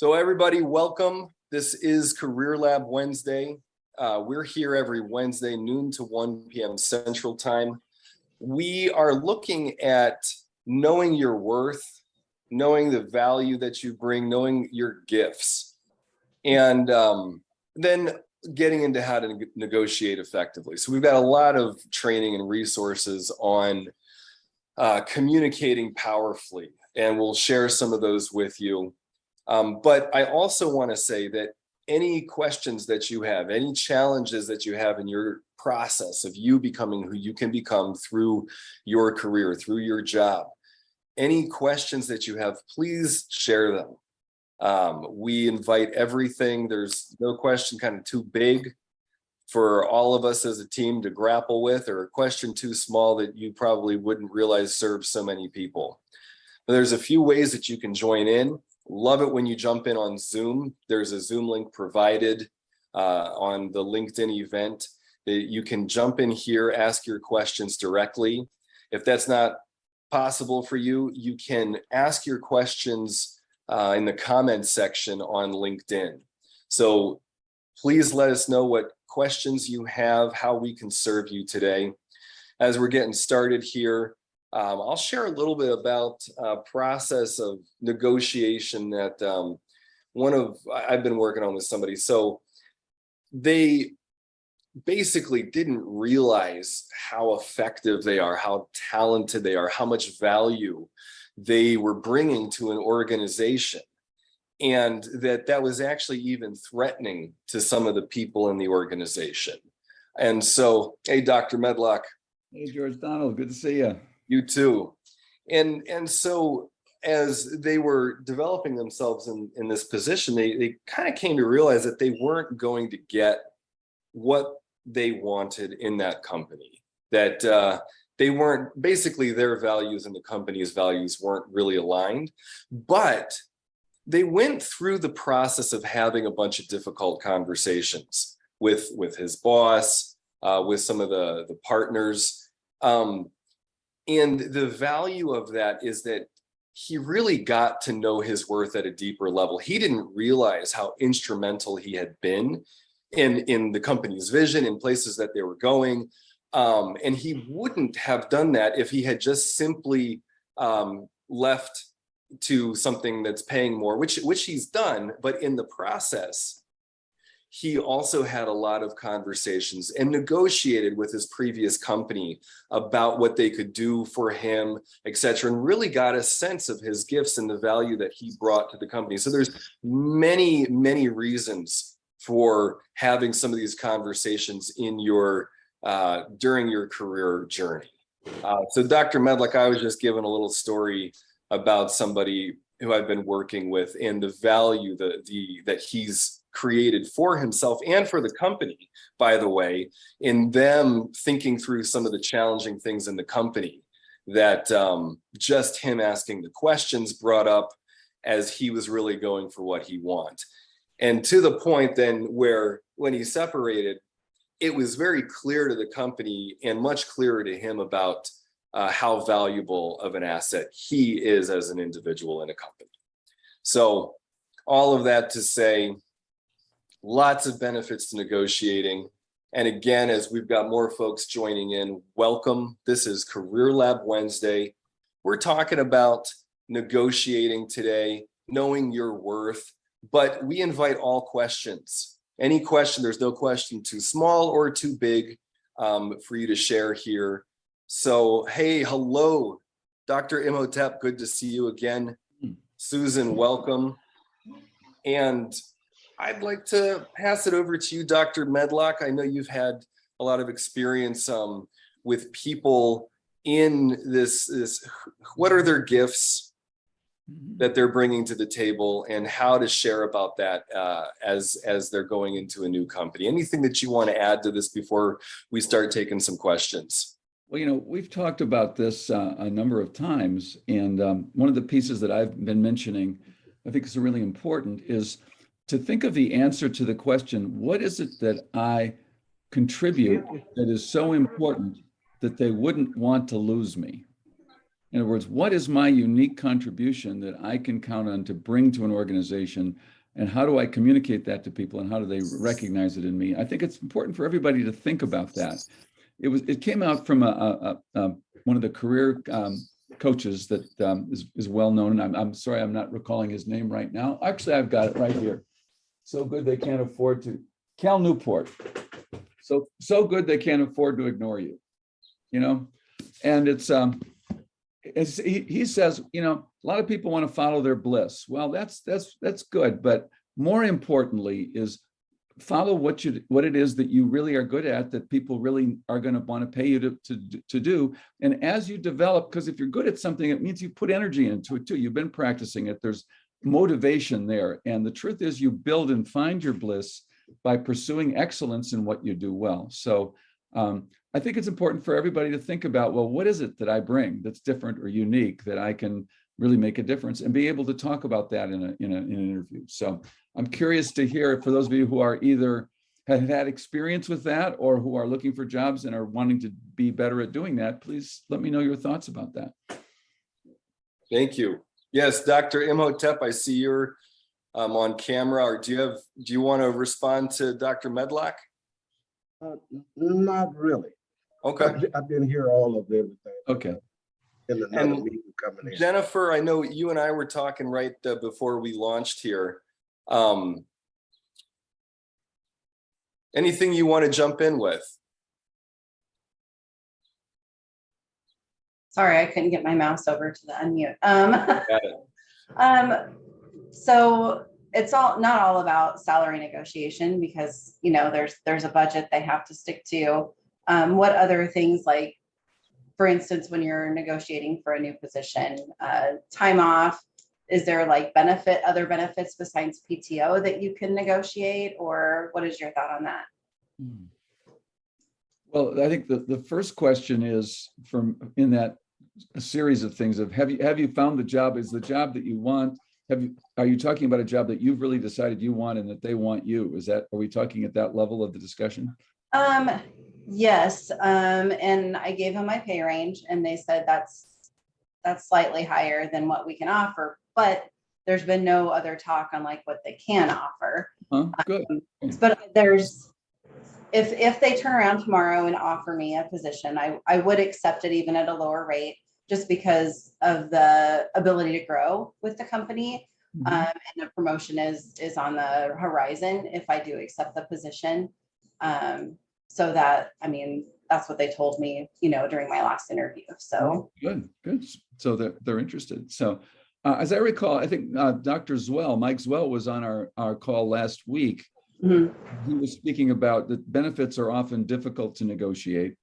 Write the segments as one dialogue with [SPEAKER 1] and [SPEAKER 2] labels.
[SPEAKER 1] So everybody, welcome. This is Career Lab Wednesday. We're here every Wednesday, noon to 1 p.m. Central Time. We are looking at knowing your worth, knowing the value that you bring, knowing your gifts, and then getting into how to negotiate effectively. So we've got a lot of training and resources on communicating powerfully, and we'll share some of those with you. But I also want to say that any questions that you have, any challenges that you have in your process of you becoming who you can become through your career, through your job, any questions that you have, please share them. We invite everything. There's no question kind of too big for all of us as a team to grapple with, or a question too small that you probably wouldn't realize serves so many people. But there's a few ways that you can join in. Love it when you jump in on Zoom. There's a Zoom link provided on the LinkedIn event that you can jump in here, ask your questions directly. If that's not possible for you, you can ask your questions in the comments section on LinkedIn. So please let us know what questions you have, how we can serve you today. As we're getting started here, I'll share a little bit about a process of negotiation that I've been working on with somebody. So they basically didn't realize how effective they are, how talented they are, how much value they were bringing to an organization, and that was actually even threatening to some of the people in the organization. And so, hey, Dr. Medlock.
[SPEAKER 2] Hey, George Donald, good to see you.
[SPEAKER 1] You too. And so as they were developing themselves in this position, they kind of came to realize that they weren't going to get what they wanted in that company, that they weren't, basically their values and the company's values weren't really aligned. But they went through the process of having a bunch of difficult conversations with his boss, with some of the partners. And the value of that is that he really got to know his worth at a deeper level. He didn't realize how instrumental he had been in the company's vision, in places that they were going. And he wouldn't have done that if he had just simply left to something that's paying more, which he's done. But in the process, he also had a lot of conversations and negotiated with his previous company about what they could do for him, et cetera, and really got a sense of his gifts and the value that he brought to the company. So there's many, many reasons for having some of these conversations in your during your career journey. So Dr. Medlock, I was just given a little story about somebody who I've been working with and the value that he's created for himself and for the company, by the way, in them thinking through some of the challenging things in the company that just him asking the questions brought up as he was really going for what he want. And to the point then where when he separated, it was very clear to the company and much clearer to him about how valuable of an asset he is as an individual in a company. So all of that to say, lots of benefits to negotiating. And again, as we've got more folks joining in, welcome. This is Career Lab Wednesday. We're talking about negotiating today, knowing your worth, but we invite all questions. Any question, there's no question too small or too big for you to share here. So, hey, hello, Dr. Imhotep, good to see you again. Susan, welcome. And I'd like to pass it over to you, Dr. Medlock. I know you've had a lot of experience with people in this. What are their gifts that they're bringing to the table, and how to share about that as they're going into a new company? Anything that you want to add to this before we start taking some questions?
[SPEAKER 2] Well, we've talked about this a number of times, and one of the pieces that I've been mentioning, I think is really important, is to think of the answer to the question, what is it that I contribute that is so important that they wouldn't want to lose me? In other words, what is my unique contribution that I can count on to bring to an organization? And how do I communicate that to people, and how do they recognize it in me? I think it's important for everybody to think about that. It came out from one of the career coaches that is well known. And I'm sorry, I'm not recalling his name right now. Actually, I've got it right here. So good they can't afford to. Cal Newport. So good they can't afford to ignore you. You know, and he says, you know, a lot of people want to follow their bliss. Well, that's good, but more importantly is follow what it is that you really are good at, that people really are going to want to pay you to do. And as you develop, because if you're good at something, it means you put energy into it too. You've been practicing it. There's motivation there. And the truth is you build and find your bliss by pursuing excellence in what you do well. So I think it's important for everybody to think about, well, what is it that I bring that's different or unique that I can really make a difference, and be able to talk about that in an interview. So I'm curious to hear, for those of you who are either have had experience with that or who are looking for jobs and are wanting to be better at doing that, please let me know your thoughts about that.
[SPEAKER 1] Thank you. Yes, Dr. Imhotep, I see you're on camera. Or do you want to respond to Dr. Medlock?
[SPEAKER 3] Not really.
[SPEAKER 1] Okay.
[SPEAKER 3] I've been here all of everything.
[SPEAKER 2] Okay.
[SPEAKER 3] In another meeting coming in.
[SPEAKER 1] Jennifer, I know you and I were talking right before we launched here. Anything you want to jump in with?
[SPEAKER 4] Sorry, I couldn't get my mouse over to the unmute.
[SPEAKER 1] Got it.
[SPEAKER 4] So it's not all about salary negotiation, because, you know, there's a budget they have to stick to. What other things, like, for instance, when you're negotiating for a new position, time off, is there like other benefits besides PTO that you can negotiate, or what is your thought on that?
[SPEAKER 2] Well, I think the first question is in that a series of things of have you found the job? Is the job that you want? Are you talking about a job that you've really decided you want and that they want you? Are we talking at that level of the discussion?
[SPEAKER 4] Yes. And I gave them my pay range, and they said that's slightly higher than what we can offer, but there's been no other talk on like what they can offer.
[SPEAKER 2] Good.
[SPEAKER 4] But if they turn around tomorrow and offer me a position, I would accept it even at a lower rate, just because of the ability to grow with the company. And the promotion is on the horizon if I do accept the position. So that, I mean, that's what they told me, you know, during my last interview. So
[SPEAKER 2] good. So they're interested. So as I recall, I think Mike Zwell was on our call last week. He was speaking about that benefits are often difficult to negotiate.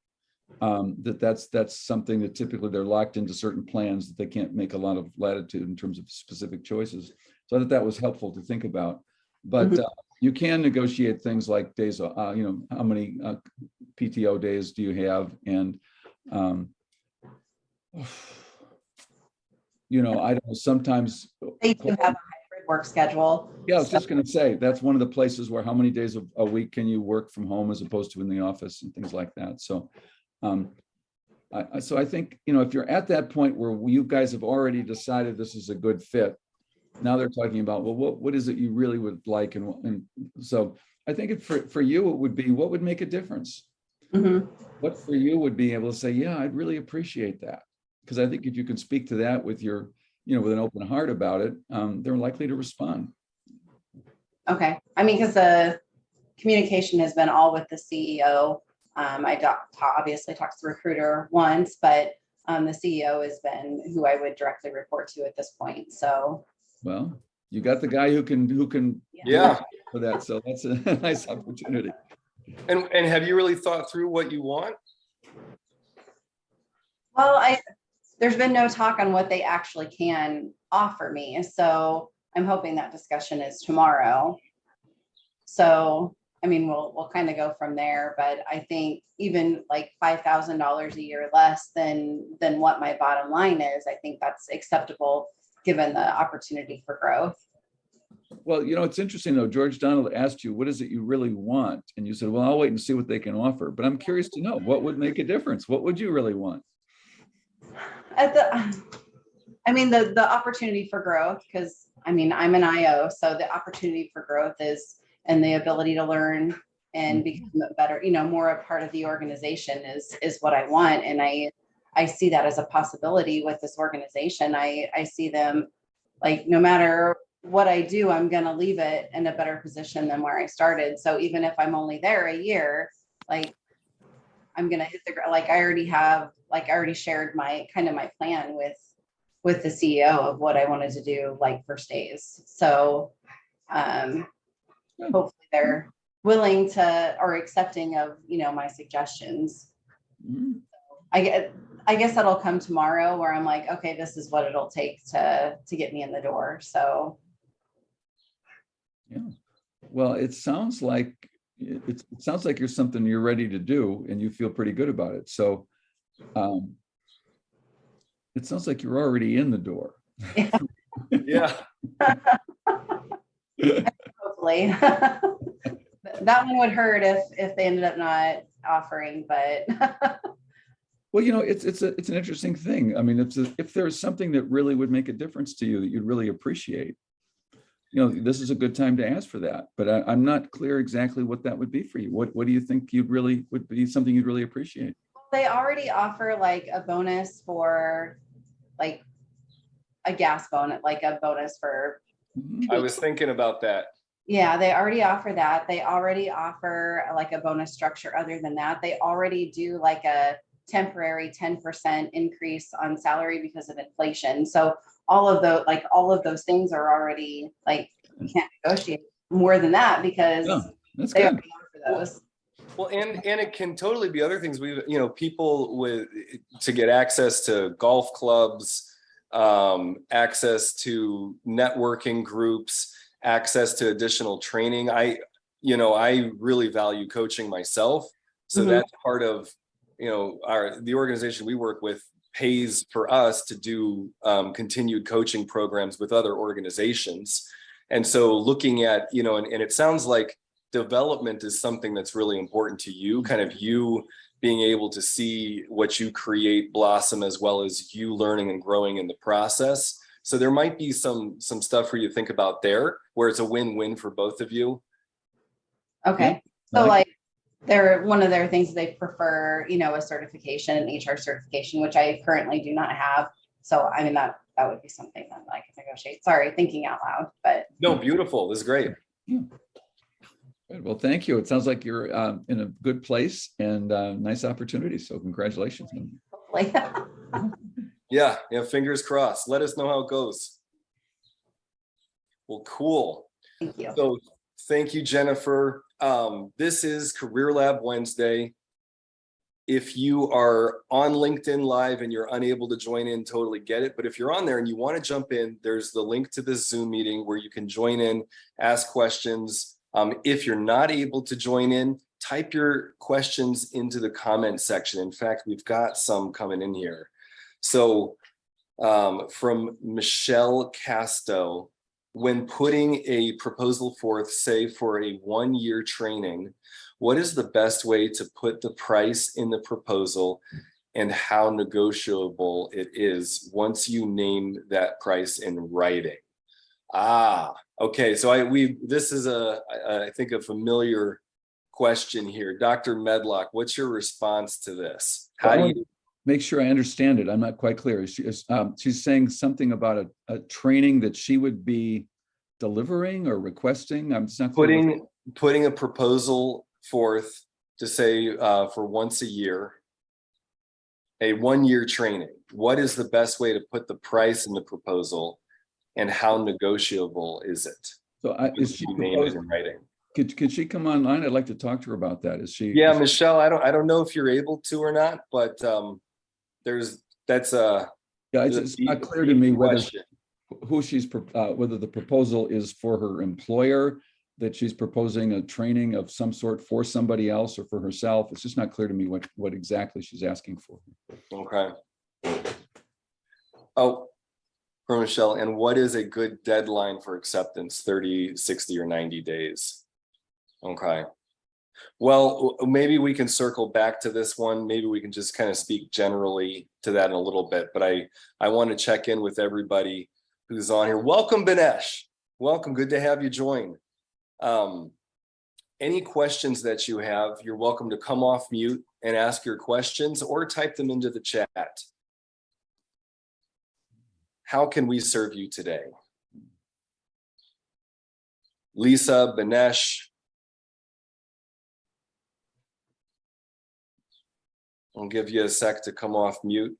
[SPEAKER 2] That's something that typically they're locked into certain plans that they can't make a lot of latitude in terms of specific choices. So I thought that was helpful to think about. But you can negotiate things like days, you know, how many PTO days do you have? And, you know, I don't know, sometimes.
[SPEAKER 4] they do have a hybrid work schedule.
[SPEAKER 2] Yeah, I was just going to say, that's one of the places where how many days a week can you work from home as opposed to in the office and things like that. So, so I think, you know, if you're at that point where you guys have already decided this is a good fit, now they're talking about, well, what is it you really would like? And so I think for you, it would be, what would make a difference? What for you would be able to say, yeah, I'd really appreciate that. Because I think if you can speak to that with with an open heart about it, they're likely to respond. Okay.
[SPEAKER 4] I mean, because the communication has been all with the CEO. I obviously talked to the recruiter once, but the CEO has been who I would directly report to at this point. So.
[SPEAKER 2] Well, you got the guy who can
[SPEAKER 1] Yeah.
[SPEAKER 2] for that. So that's a nice opportunity.
[SPEAKER 1] And have you really thought through what you want?
[SPEAKER 4] Well, there's been no talk on what they actually can offer me. So I'm hoping that discussion is tomorrow. So, I mean, we'll kind of go from there, but I think even like $5,000 a year less than what my bottom line is, I think that's acceptable given the opportunity for growth.
[SPEAKER 2] Well, you know, it's interesting though, George Donald asked you, what is it you really want? And you said, well, I'll wait and see what they can offer. But I'm curious to know, what would make a difference? What would you really want?
[SPEAKER 4] at I mean, the opportunity for growth, because I mean, I'm an IO, so the opportunity for growth is, and the ability to learn and become a better, more a part of the organization is what I want. And I see that as a possibility with this organization. I see them like, no matter what I do, I'm going to leave it in a better position than where I started. So even if I'm only there a year, like I'm going to hit the ground. Like I already shared my plan with the CEO of what I wanted to do, like for stays. So hopefully they're willing to, or accepting of, my suggestions.
[SPEAKER 2] Mhm.
[SPEAKER 4] I guess that'll come tomorrow where I'm like, okay, this is what it'll take to get me in the door. So.
[SPEAKER 2] Yeah. Well, it sounds like you're something you're ready to do and you feel pretty good about it. So it sounds like you're already in the door.
[SPEAKER 1] Yeah.
[SPEAKER 4] Hopefully. That one would hurt if they ended up not offering, but
[SPEAKER 2] Well, it's an interesting thing. I mean, if there's something that really would make a difference to you that you'd really appreciate, this is a good time to ask for that. But I'm not clear exactly what that would be for you. What do you think would be something you'd really appreciate?
[SPEAKER 4] they already offer like a bonus for like a gas bonus, like a bonus for.
[SPEAKER 2] Mhm.
[SPEAKER 1] I was thinking about that.
[SPEAKER 4] Yeah, they already offer that. They already offer like a bonus structure. Other than that, they already do like a temporary 10% increase on salary because of inflation. So all of those things are already like, you can't negotiate more than that because
[SPEAKER 2] Yeah, that's
[SPEAKER 4] they
[SPEAKER 2] good.
[SPEAKER 4] already offer those.
[SPEAKER 1] Well, and it can totally be other things. People to get access to golf clubs, access to networking groups, access to additional training. I really value coaching myself. So that's part of, the organization we work with pays for us to do continued coaching programs with other organizations. And so looking at, and it sounds like development is something that's really important to you, kind of you being able to see what you create blossom, as well as you learning and growing in the process. So there might be some stuff for you to think about there, where it's a win-win for both of you.
[SPEAKER 4] Okay.
[SPEAKER 2] Yeah.
[SPEAKER 4] So like one of their things they prefer, a certification, an HR certification, which I currently do not have. So I mean that would be something that I could negotiate. Sorry, thinking out loud, but
[SPEAKER 1] No, beautiful. This is great.
[SPEAKER 2] Yeah. Good. Well, thank you. It sounds like you're in a good place and nice opportunity. So congratulations.
[SPEAKER 4] hopefully.
[SPEAKER 1] Yeah, fingers crossed. Let us know how it goes. Well, cool.
[SPEAKER 4] Thank you.
[SPEAKER 1] So thank you, Jennifer. This is Career Lab Wednesday. If you are on LinkedIn Live and you're unable to join in, totally get it. But if you're on there and you want to jump in, there's the link to this Zoom meeting where you can join in, ask questions. If you're not able to join in, type your questions into the comment section. In fact, we've got some coming in here. So from Michelle Casto, when putting a proposal forth, say for a 1-year training, what is the best way to put the price in the proposal and how negotiable it is once you name that price in writing? Okay. So this is I think a familiar question here. Dr. Medlock, what's your response to this? How do you
[SPEAKER 2] make sure I understand it? I'm not quite clear. She's saying something about a training that she would be delivering or requesting. I'm just not clear.
[SPEAKER 1] Putting a proposal forth to say for once a year, a 1-year training. What is the best way to put the price in the proposal, and how negotiable is it?
[SPEAKER 2] So is she
[SPEAKER 1] name it in writing?
[SPEAKER 2] Could she come online? I'd like to talk to her about that. Is she?
[SPEAKER 1] Yeah, Michelle, I don't know if you're able to or not, but that's
[SPEAKER 2] it's not clear to me whether whether the proposal is for her employer, that she's proposing a training of some sort for somebody else or for herself. It's just not clear to me what exactly she's asking for.
[SPEAKER 1] Okay. Oh, for Michelle, and what is a good deadline for acceptance? 30, 60, or 90 days? Okay. Well, maybe we can circle back to this one. Maybe we can just kind of speak generally to that in a little bit, but I want to check in with everybody who's on here. Welcome, Banesh. Welcome. Good to have you join. Any questions that you have, you're welcome to come off mute and ask your questions or type them into the chat. How can we serve you today? Lisa, Banesh. I'll give you a sec to come off mute.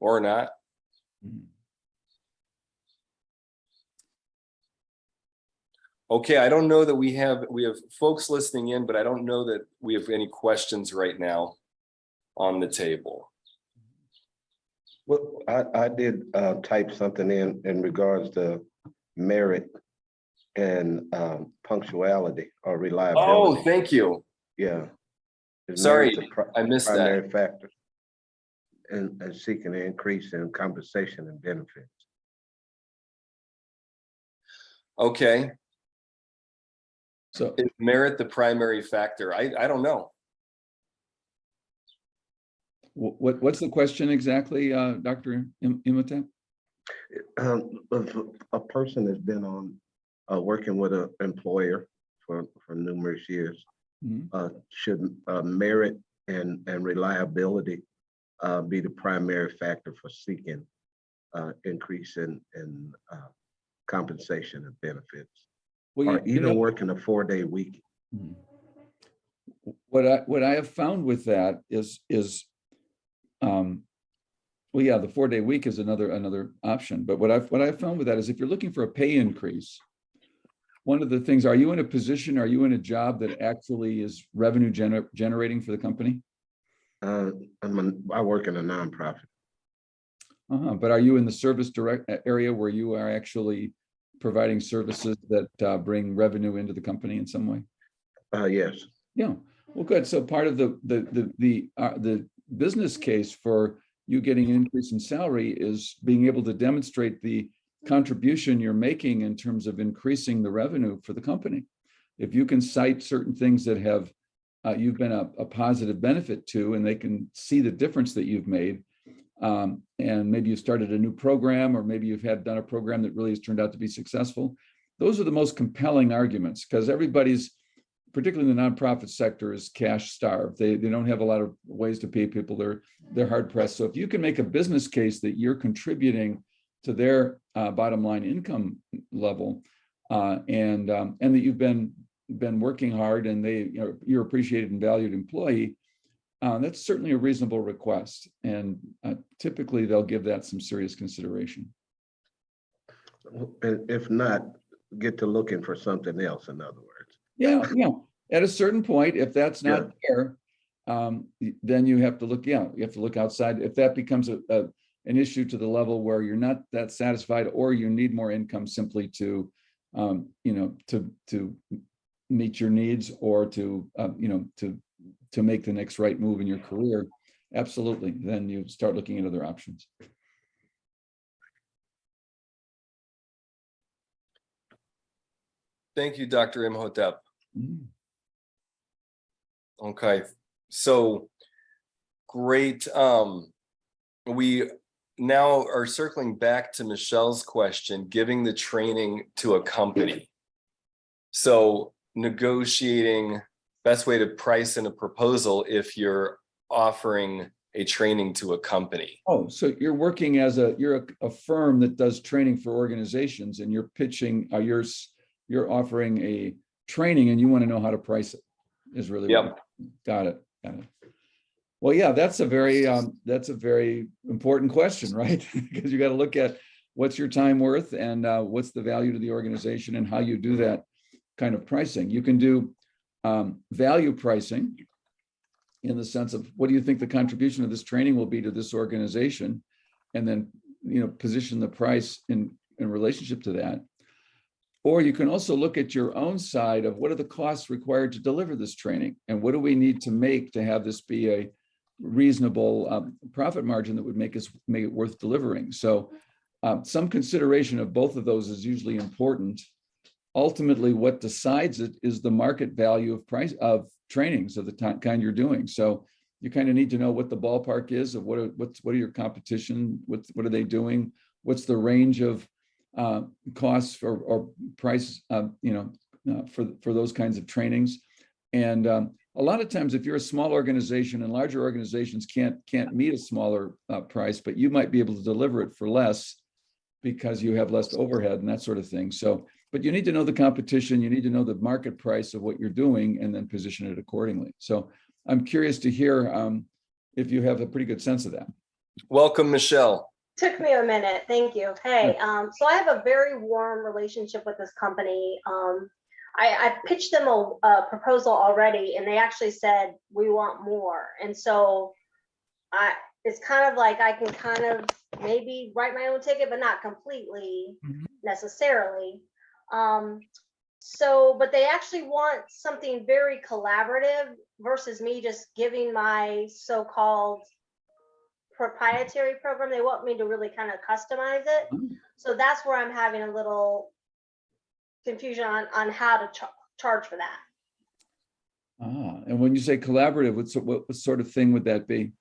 [SPEAKER 1] Or not. Okay, I don't know that we have folks listening in, but I don't know that we have any questions right now on the table.
[SPEAKER 3] Well, I did type something in regards to merit and punctuality or reliability.
[SPEAKER 1] Oh, thank you.
[SPEAKER 3] Yeah. Is
[SPEAKER 1] Sorry,
[SPEAKER 3] merit the
[SPEAKER 1] I missed that.
[SPEAKER 3] primary factor and seeking an increase in compensation and benefits.
[SPEAKER 1] Okay.
[SPEAKER 2] So
[SPEAKER 1] Is merit the primary factor? I don't know.
[SPEAKER 2] what's the question exactly, Dr. Imhotep?
[SPEAKER 3] If a person has been on working with an employer for numerous years, should merit and reliability be the primary factor for seeking increase in compensation and benefits,
[SPEAKER 2] Well,
[SPEAKER 3] or even working a 4-day week?
[SPEAKER 2] What I have found with that is well, yeah, the 4-day week is another option. But what I've found with that is if you're looking for a pay increase, one of the things, are you in a job that actually is revenue generating for the company?
[SPEAKER 3] I work in a nonprofit.
[SPEAKER 2] But are you in the service direct area where you are actually providing services that bring revenue into the company in some way?
[SPEAKER 3] Yes.
[SPEAKER 2] Yeah. Well, good. So part of the business case for you getting an increase in salary is being able to demonstrate the contribution you're making in terms of increasing the revenue for the company. If you can cite certain things that have you've been a positive benefit to, and they can see the difference that you've made, and maybe you started a new program, or maybe you've done a program that really has turned out to be successful. Those are the most compelling arguments, because everybody's, particularly in the nonprofit sector, is cash starved. They don't have a lot of ways to pay people. They're hard pressed. So if you can make a business case that you're contributing to their bottom line income level, and that you've been working hard, and you're appreciated and valued employee, that's certainly a reasonable request. And typically they'll give that some serious consideration.
[SPEAKER 3] And if not, get to looking for something else, in other words.
[SPEAKER 2] Yeah. At a certain point, if that's not there, then you have to look. You have to look outside. If that becomes an issue to the level where you're not that satisfied, or you need more income simply to, to meet your needs, or to make the next right move in your career, absolutely. Then you start looking at other options.
[SPEAKER 1] Thank you, Dr. Imhotep. Okay, so great. We now are circling back to Michelle's question, giving the training to a company. So negotiating best way to price in a proposal if you're offering a training to a company.
[SPEAKER 2] Oh, so you're working as you're a firm that does training for organizations, and you're pitching, you're offering a training, and you want to know how to price it, is really.
[SPEAKER 1] Yep.
[SPEAKER 2] Got it. Well, yeah, that's a very important question, right? Because you got to look at what's your time worth, and what's the value to the organization, and how you do that kind of pricing. You can do value pricing in the sense of, what do you think the contribution of this training will be to this organization, and then position the price in relationship to that. Or you can also look at your own side of, what are the costs required to deliver this training, and what do we need to make to have this be a reasonable profit margin that would make it worth delivering. So some consideration of both of those is usually important ultimately what decides it is the market value of price of trainings of the kind you're doing. So you kind of need to know what the ballpark is of what are your competition, what are they doing, what's the range of costs or price, for those kinds of trainings. And a lot of times, if you're a small organization and larger organizations can't meet a smaller price, but you might be able to deliver it for less because you have less overhead and that sort of thing. So, but you need to know the competition, you need to know the market price of what you're doing and then position it accordingly. So I'm curious to hear if you have a pretty good sense of that.
[SPEAKER 1] Welcome, Michelle.
[SPEAKER 5] Took me a minute. Thank you. Hey, so I have a very warm relationship with this company. I pitched them a proposal already, and they actually said, we want more. And so it's kind of like I can kind of maybe write my own ticket, but not completely necessarily. But they actually want something very collaborative versus me just giving my so-called proprietary program. They want me to really kind of customize it. So that's where I'm having a little confusion on how to charge for that.
[SPEAKER 2] And when you say collaborative, what sort of thing would that be?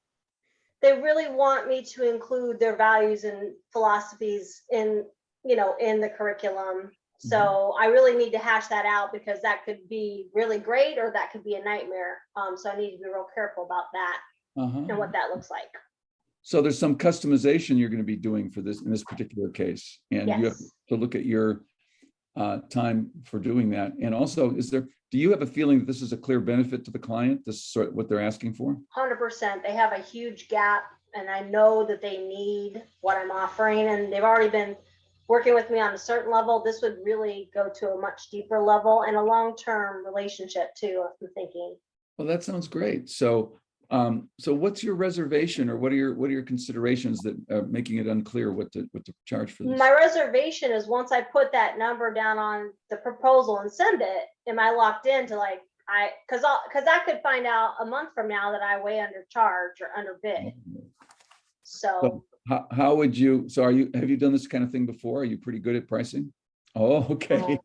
[SPEAKER 5] They really want me to include their values and philosophies in the curriculum. So I really need to hash that out because that could be really great or that could be a nightmare. So I need to be real careful about that and what that looks like.
[SPEAKER 2] So there's some customization you're going to be doing for this in this particular case, and you have to look at your time for doing that. And also, do you have a feeling that this is a clear benefit to the client? This is sort of what they're asking for?
[SPEAKER 5] 100%. They have a huge gap, and I know that they need what I'm offering, and they've already been working with me on a certain level. This would really go to a much deeper level and a long-term relationship too, I'm thinking.
[SPEAKER 2] Well, that sounds great. So what's your reservation, or what are your considerations that are making it unclear what to charge for this?
[SPEAKER 5] My reservation is once I put that number down on the proposal and send it, am I locked into because I could find out a month from now that I way undercharge or underbid. So
[SPEAKER 2] how would you? So have you done this kind of thing before? Are you pretty good at pricing? Oh, okay.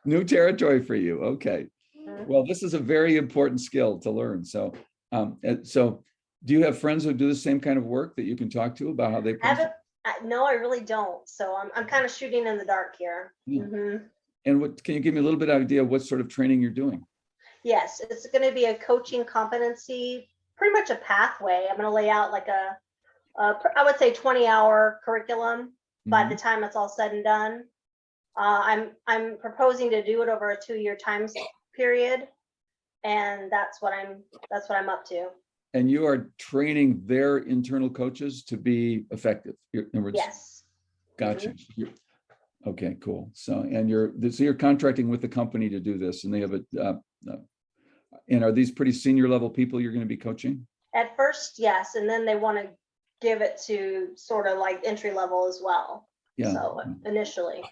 [SPEAKER 2] New territory for you. Okay. Well, this is a very important skill to learn. So do you have friends who do the same kind of work that you can talk to about how they price?
[SPEAKER 5] No, I really don't. So I'm kind of shooting in the dark here.
[SPEAKER 2] And can you give me a little bit of idea of what sort of training you're doing?
[SPEAKER 5] Yes, it's going to be a coaching competency, pretty much a pathway. I'm going to lay out like I would say 20-hour curriculum by the time it's all said and done. I'm proposing to do it over a 2-year time period. And that's what I'm up to. And
[SPEAKER 2] you are training their internal coaches to be effective. In other words,
[SPEAKER 5] yes.
[SPEAKER 2] Gotcha. Okay, cool. So you're contracting with the company to do this, and they have and are these pretty senior level people you're going to be coaching? At first, yes, and then they want to give it to sort of like entry level as well. Yeah. So initially.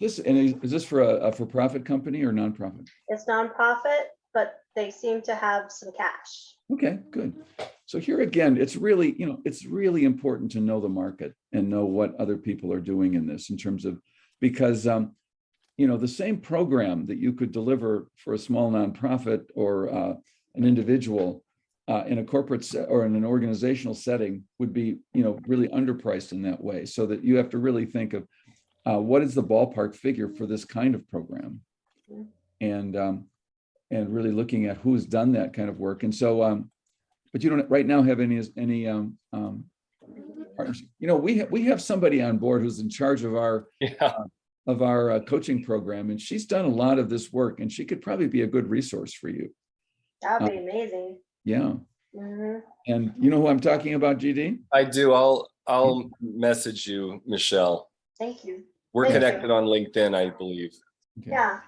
[SPEAKER 2] Is this for a for-profit company or nonprofit? It's nonprofit, but they seem to have some cash. Okay, good. So here again, it's really important to know the market and know what other people are doing in this in terms of, because the same program that you could deliver for a small nonprofit or an individual in a corporate or in an organizational setting would be, really underpriced in that way. So that you have to really think of what is the ballpark figure for this kind of program, and really looking at who's done that kind of work. And so, but you don't right now have any partnership. We have somebody on board who's in charge of our coaching program, and she's done a lot of this work, and she could probably be a good resource for you. That'd be amazing. Yeah. And you know who I'm talking about, GD? I do. I'll message you, Michelle. Thank you. We're connected on LinkedIn, I believe. Okay. Yeah.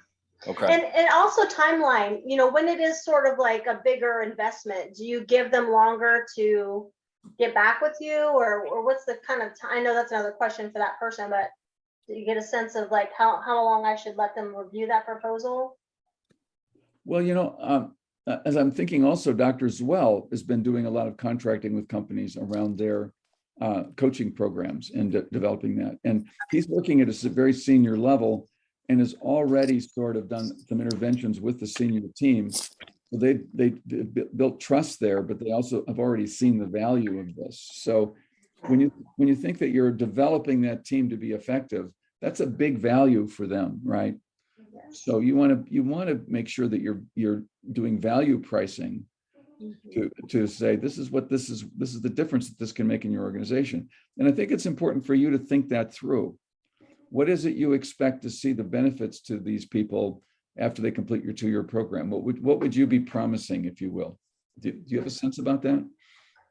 [SPEAKER 2] Okay. And also timeline, when it is sort of like a bigger investment, do you give them longer to get back with you, or what's the kind of time? I know that's another question for that person, but do you get a sense of like how long I should let them review that proposal? Well, as I'm thinking also, Dr. Zwell has been doing a lot of contracting with companies around their coaching programs and developing that. And he's working at a very senior level. and has already sort of done some interventions with the senior team. So they built trust there, but they also have already seen the value of this. So when you think that you're developing that team to be effective, that's a big value for them, right?
[SPEAKER 5] Yes.
[SPEAKER 2] So you want to make sure that you're doing value pricing to say this is the difference that this can make in your organization. And I think it's important for you to think that through. What is it you expect to see the benefits to these people after they complete your 2-year program? What would you be promising, if you will? Do you have a sense about that?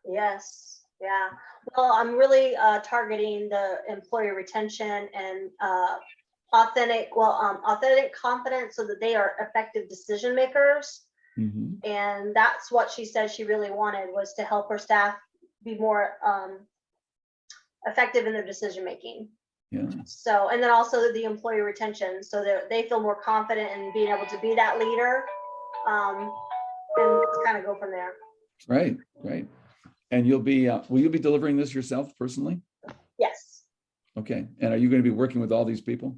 [SPEAKER 5] Yes. Yeah. Well, I'm really targeting the employee retention and authentic confidence so that they are effective decision makers.
[SPEAKER 2] Mm-hmm.
[SPEAKER 5] And that's what she said she really wanted, was to help her staff be more effective in their decision making.
[SPEAKER 2] Yeah.
[SPEAKER 5] So, and then also the employee retention, so that they feel more confident in being able to be that leader, and kind of go from there.
[SPEAKER 2] Right. And will you be delivering this yourself personally?
[SPEAKER 5] Yes.
[SPEAKER 2] Okay. And are you going to be working with all these people?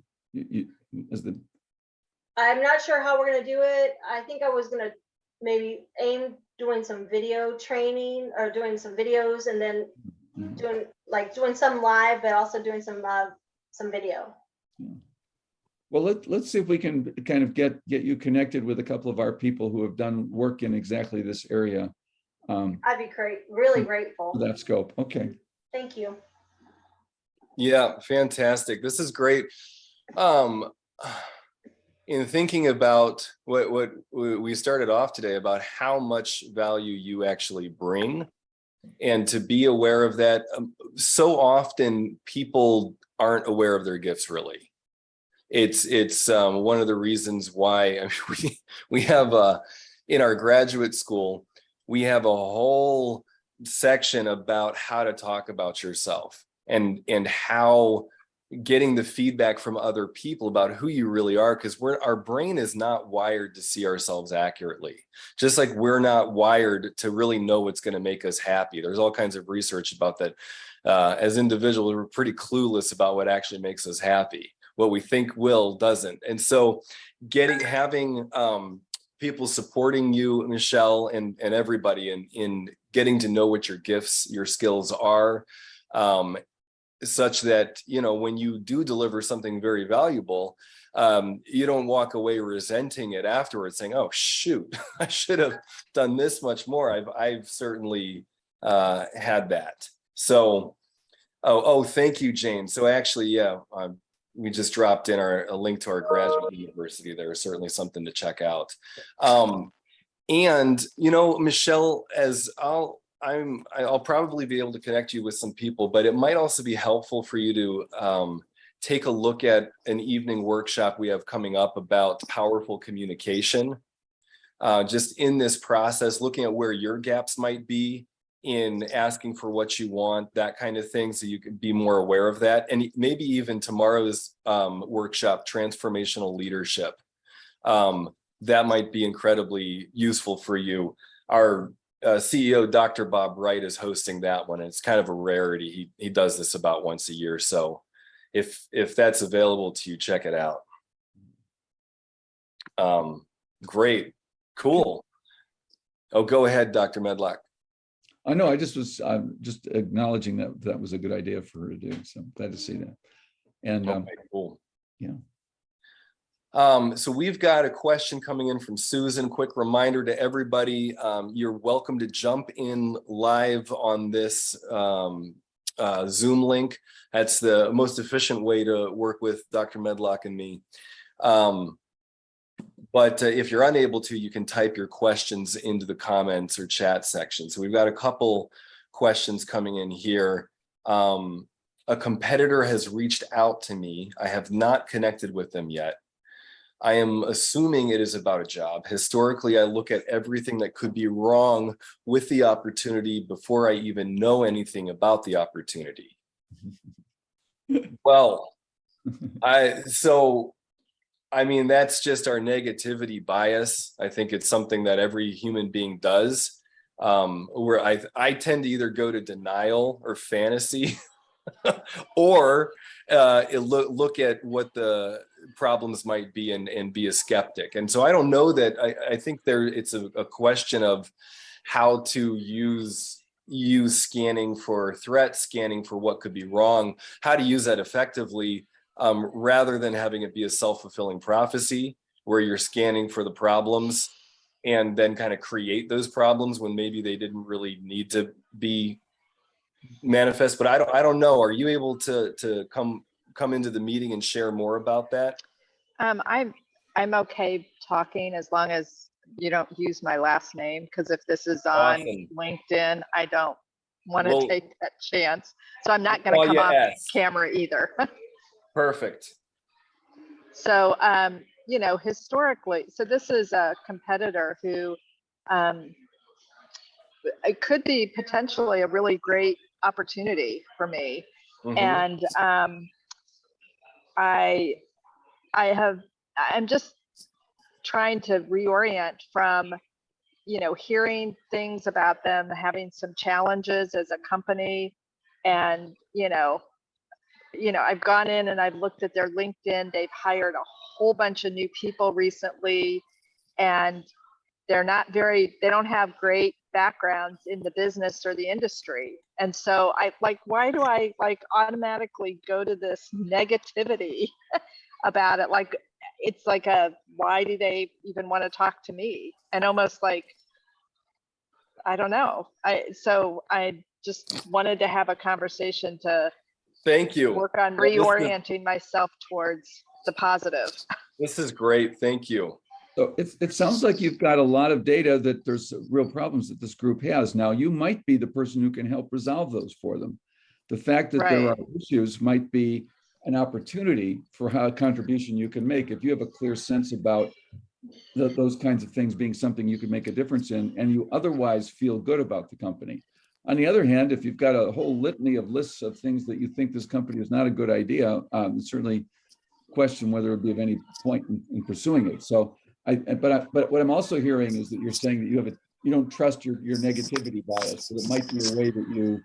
[SPEAKER 5] I'm not sure how we're going to do it. I think I was going to maybe aim doing some video training or doing some videos, and then doing some live, but also doing some video.
[SPEAKER 2] Yeah. Well, let's see if we can kind of get you connected with a couple of our people who have done work in exactly this area.
[SPEAKER 5] I'd be really grateful.
[SPEAKER 2] For that scope. Okay.
[SPEAKER 5] Thank you.
[SPEAKER 1] Yeah, fantastic. This is great. In thinking about what we started off today about how much value you actually bring, and to be aware of that. So often people aren't aware of their gifts, really. It's one of the reasons why we have in our graduate school, we have a whole section about how to talk about yourself and how getting the feedback from other people about who you really are, because our brain is not wired to see ourselves accurately. Just like we're not wired to really know what's going to make us happy. There's all kinds of research about that. As individuals, we're pretty clueless about what actually makes us happy. What we think doesn't. And so having people supporting you, Michelle, and everybody in getting to know what your gifts, your skills are, such that, when you do deliver something very valuable, you don't walk away resenting it afterwards, saying, oh, shoot, I should have done this much more. I've certainly had that. So, thank you, Jane. So actually, we just dropped in a link to our graduate university. There is certainly something to check out. And Michelle, I'll probably be able to connect you with some people, but it might also be helpful for you to take a look at an evening workshop we have coming up about powerful communication. Just in this process, looking at where your gaps might be in asking for what you want, that kind of thing, so you can be more aware of that. And maybe even tomorrow's workshop, transformational leadership, that might be incredibly useful for you. Our CEO, Dr. Bob Wright, is hosting that one. It's kind of a rarity. He does this about once a year. So if that's available to you, check it out. Great. Cool. Oh, go ahead, Dr. Medlock.
[SPEAKER 2] I know. I just was just acknowledging that was a good idea for her to do. So I'm glad to see that. And
[SPEAKER 1] okay, cool.
[SPEAKER 2] Yeah.
[SPEAKER 1] So we've got a question coming in from Susan. Quick reminder to everybody, you're welcome to jump in live on this Zoom link. That's the most efficient way to work with Dr. Medlock and me. But if you're unable to, you can type your questions into the comments or chat section. So we've got a couple questions coming in here. A competitor has reached out to me. I have not connected with them yet. I am assuming it is about a job. Historically, I look at everything that could be wrong with the opportunity before I even know anything about the opportunity. Well, I mean, that's just our negativity bias. I think it's something that every human being does, where I tend to either go to denial or fantasy or look at what the problems might be and be a skeptic. And so I don't know that I think it's a question of how to use scanning for threats, scanning for what could be wrong, how to use that effectively, rather than having it be a self-fulfilling prophecy where you're scanning for the problems and then kind of create those problems when maybe they didn't really need to be manifest. But I don't know. Are you able to come into the meeting and share more about that?
[SPEAKER 6] I'm okay talking as long as you don't use my last name, because if this is on
[SPEAKER 1] Awesome.
[SPEAKER 6] LinkedIn, I don't want to
[SPEAKER 1] Well,
[SPEAKER 6] take that chance. So I'm not going to
[SPEAKER 1] well,
[SPEAKER 6] come off
[SPEAKER 1] yes.
[SPEAKER 6] camera either.
[SPEAKER 1] Perfect.
[SPEAKER 6] So, historically, so this is a competitor who it could be potentially a really great opportunity for me.
[SPEAKER 1] Mhm.
[SPEAKER 6] And I'm just trying to reorient from, hearing things about them having some challenges as a company. And, I've gone in and I've looked at their LinkedIn. They've hired a whole bunch of new people recently, and they don't have great backgrounds in the business or the industry. And so why do I automatically go to this negativity about it? Like, it's like why do they even want to talk to me? And almost like, I don't know. So I just wanted to have a conversation to
[SPEAKER 1] Thank you.
[SPEAKER 6] work on
[SPEAKER 1] Well,
[SPEAKER 6] reorienting myself towards the positive.
[SPEAKER 1] This is great. Thank you.
[SPEAKER 2] So it sounds like you've got a lot of data that there's real problems that this group has. Now, you might be the person who can help resolve those for them. The fact that there are issues might be an opportunity for how a contribution you can make. If you have a clear sense about those kinds of things being something you can make a difference in, and you otherwise feel good about the company. On the other hand, if you've got a whole litany of lists of things that you think this company is not a good idea, certainly question whether it would be of any point in pursuing it. So, but what I'm also hearing is that you're saying that you don't trust your negativity bias, so it might be a way that you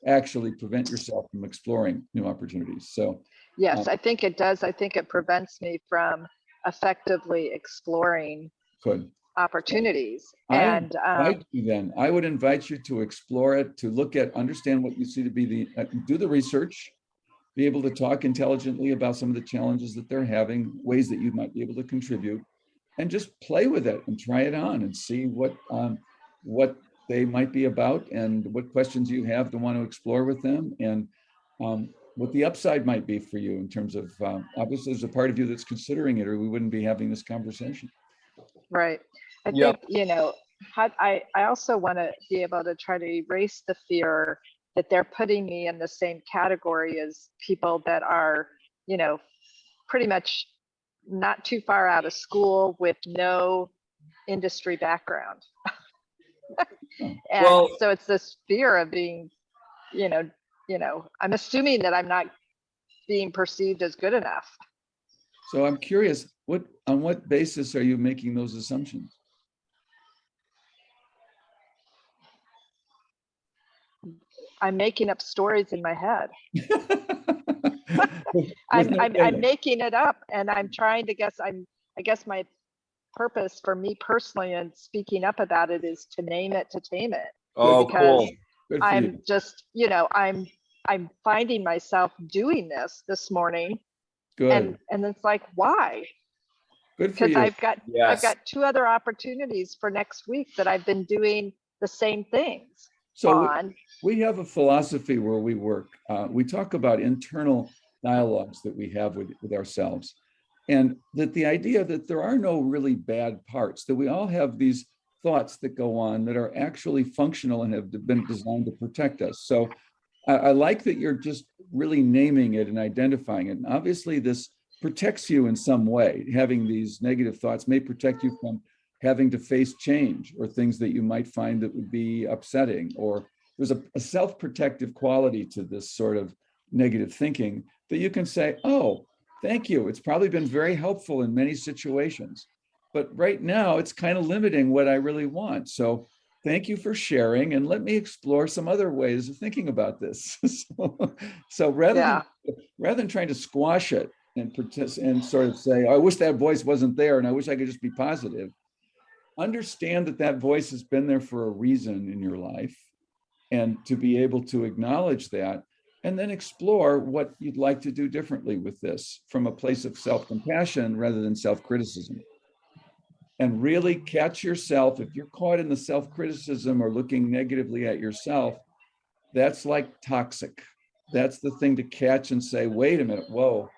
[SPEAKER 2] actually prevent yourself from exploring new opportunities. So,
[SPEAKER 6] yes, I think it does. I think it prevents me from effectively exploring opportunities. And
[SPEAKER 2] I would invite you to explore it, to look at, understand what you see to be do the research, be able to talk intelligently about some of the challenges that they're having, ways that you might be able to contribute, and just play with it and try it on and see what they might be about and what questions you have to want to explore with them, and what the upside might be for you in terms of, obviously there's a part of you that's considering it, or we wouldn't be having this conversation.
[SPEAKER 6] Right. I think, I also want to be able to try to erase the fear that they're putting me in the same category as people that are, pretty much not too far out of school with no industry background. And so it's this fear of being, I'm assuming that I'm not being perceived as good enough.
[SPEAKER 2] So I'm curious, on what basis are you making those assumptions?
[SPEAKER 6] I'm making up stories in my head. I'm making it up, and I'm trying to guess. I guess my purpose for me personally and speaking up about it is to name it, to tame it.
[SPEAKER 1] Oh,
[SPEAKER 6] because
[SPEAKER 2] cool.
[SPEAKER 6] I'm just, I'm finding myself doing this morning.
[SPEAKER 2] Good.
[SPEAKER 6] And it's like, why?
[SPEAKER 2] Good for you.
[SPEAKER 6] Because I've got 2 other opportunities for next week that I've been doing the same things on.
[SPEAKER 2] We have a philosophy where we work. We talk about internal dialogues that we have with ourselves, and that the idea that there are no really bad parts, that we all have these thoughts that go on that are actually functional and have been designed to protect us. So I like that you're just really naming it and identifying it. And obviously this protects you in some way. Having these negative thoughts may protect you from having to face change or things that you might find that would be upsetting, or there's a self-protective quality to this sort of negative thinking that you can say, oh, thank you. It's probably been very helpful in many situations, but right now it's kind of limiting what I really want. So thank you for sharing, and let me explore some other ways of thinking about this. So rather than trying to squash it, and sort of say, I wish that voice wasn't there and I wish I could just be positive. Understand that that voice has been there for a reason in your life, and to be able to acknowledge that, and then explore what you'd like to do differently with this from a place of self-compassion rather than self-criticism. And really catch yourself. If you're caught in the self-criticism or looking negatively at yourself, that's like toxic. That's the thing to catch and say, wait a minute, whoa.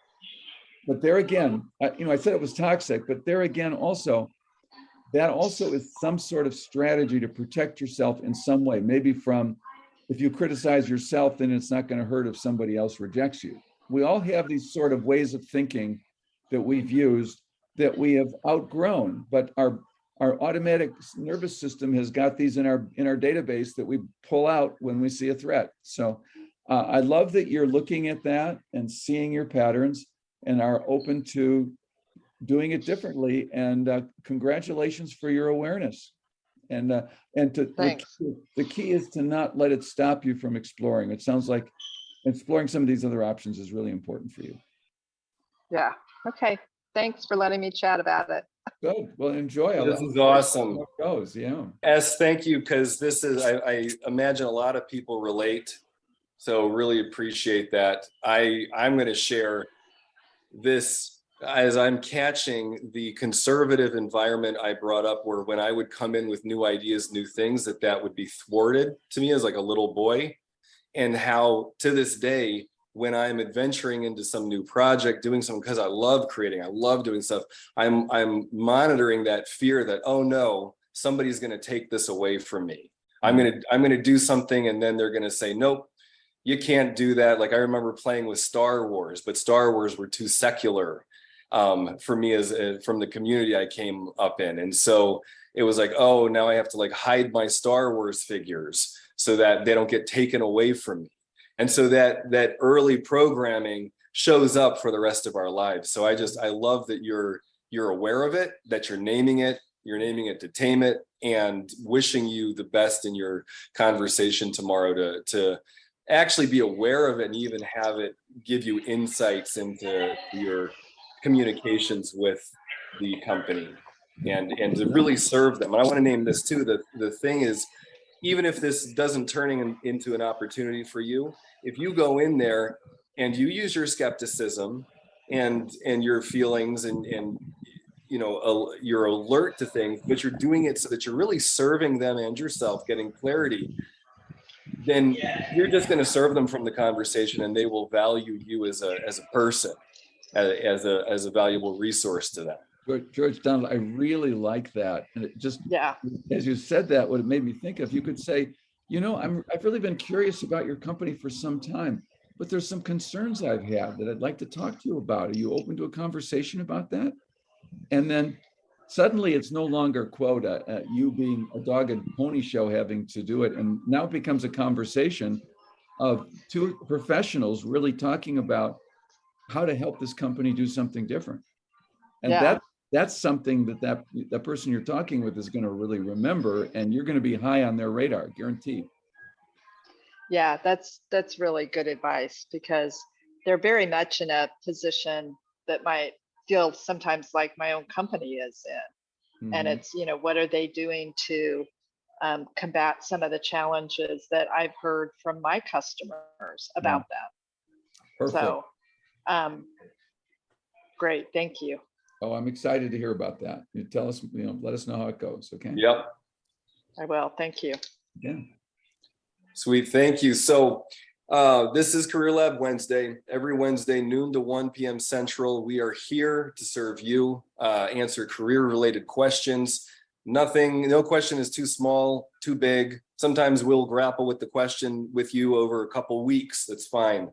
[SPEAKER 2] But there again, I said it was toxic, but there again also, that also is some sort of strategy to protect yourself in some way. Maybe from, if you criticize yourself, then it's not going to hurt if somebody else rejects you. We all have these sort of ways of thinking that we've used that we have outgrown, but our automatic nervous system has got these in our database that we pull out when we see a threat. So I love that you're looking at that and seeing your patterns and are open to doing it differently. And congratulations for your awareness. And
[SPEAKER 6] Thanks.
[SPEAKER 2] the key is to not let it stop you from exploring. It sounds like exploring some of these other options is really important for you.
[SPEAKER 6] Yeah. Okay. Thanks for letting me chat about it.
[SPEAKER 2] Good. Well, enjoy.
[SPEAKER 1] This is awesome.
[SPEAKER 2] How it goes. Yeah.
[SPEAKER 1] S, thank you, because this is, I imagine a lot of people relate. So really appreciate that. I'm going to share this as I'm catching the conservative environment I brought up, where when I would come in with new ideas, new things, that would be thwarted to me as like a little boy. And how to this day, when I'm adventuring into some new project, doing something, because I love creating, I love doing stuff, I'm monitoring that fear that, oh no, somebody's going to take this away from me. I'm going to do something, and then they're going to say, nope, you can't do that. Like I remember playing with Star Wars, but Star Wars were too secular for me as from the community I came up in. And so it was like, oh, now I have to like hide my Star Wars figures so that they don't get taken away from me. And so that early programming shows up for the rest of our lives. So I love that you're aware of it, that you're naming it to tame it, and wishing you the best in your conversation tomorrow to actually be aware of it and even have it give you insights into your communications with the company and to really serve them. And I want to name this too. The thing is, even if this doesn't turn into an opportunity for you, if you go in there and you use your skepticism and your feelings and you're alert to things, but you're doing it so that you're really serving them and yourself, getting clarity, then you're just going to serve them from the conversation, and they will value you as a person, as a valuable resource to them.
[SPEAKER 2] George Donald, I really like that. And it just,
[SPEAKER 6] Yeah.
[SPEAKER 2] as you said that, what it made me think of, you could say, I've really been curious about your company for some time, but there's some concerns I've had that I'd like to talk to you about. Are you open to a conversation about that? And then suddenly it's no longer, quote, you being a dog and pony show having to do it. And now it becomes a conversation of two professionals really talking about how to help this company do something different. And that's something that person you're talking with is going to really remember, and you're going to be high on their radar, guaranteed.
[SPEAKER 6] Yeah, that's really good advice, because they're very much in a position that might feel sometimes like my own company is in. Mm-hmm. And it's, what are they doing to combat some of the challenges that I've heard from my customers about them.
[SPEAKER 2] Perfect.
[SPEAKER 6] So, great, thank you.
[SPEAKER 2] Oh, I'm excited to hear about that. You tell us, let us know how it goes. Okay.
[SPEAKER 1] Yep.
[SPEAKER 6] I will. Thank you.
[SPEAKER 2] Yeah.
[SPEAKER 1] Sweet. Thank you. So this is Career Lab Wednesday. Every Wednesday, noon to 1 p.m. Central. We are here to serve you, answer career-related questions. No question is too small, too big. Sometimes we'll grapple with the question with you over a couple weeks. That's fine.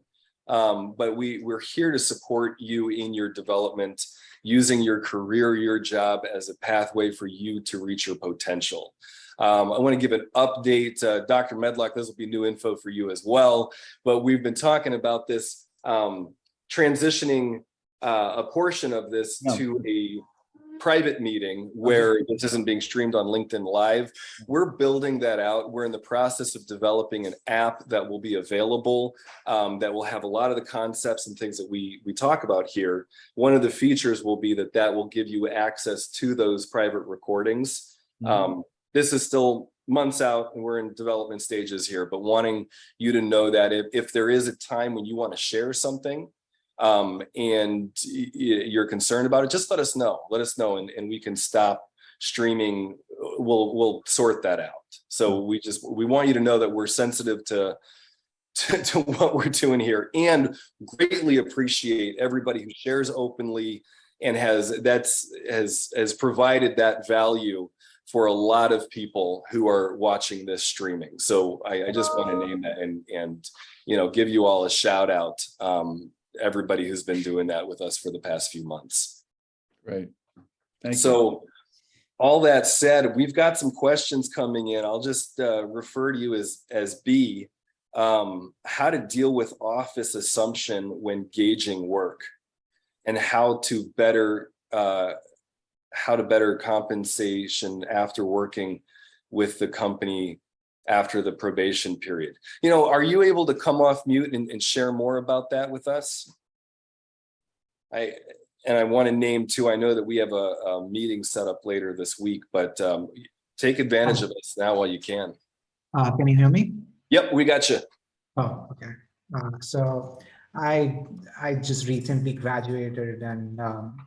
[SPEAKER 1] But we're here to support you in your development, using your career, your job as a pathway for you to reach your potential. I want to give an update. Dr. Medlock, this will be new info for you as well, but we've been talking about this, transitioning a portion of this to a private meeting where this isn't being streamed on LinkedIn Live. We're building that out. We're in the process of developing an app that will be available, that will have a lot of the concepts and things that we talk about here. One of the features will be that will give you access to those private recordings. This is still months out and we're in development stages here, but wanting you to know that if there is a time when you want to share something, and you're concerned about it, just let us know, and we can stop streaming. We'll sort that out. So we want you to know that we're sensitive to what we're doing here, and greatly appreciate everybody who shares openly and has provided that value for a lot of people who are watching this streaming. So I just want to name that and give you all a shout out. Everybody who's been doing that with us for the past few months.
[SPEAKER 2] Right. Thank you.
[SPEAKER 1] So all that said, we've got some questions coming in. I'll just refer to you as B. How to deal with office assumption when gauging work, and how to better compensation after working with the company after the probation period. Are you able to come off mute and share more about that with us? I want to name too, I know that we have a meeting set up later this week, but take advantage of us now while you can.
[SPEAKER 7] Can you hear me?
[SPEAKER 1] Yep, we got you.
[SPEAKER 7] Oh, okay. So I just recently graduated, and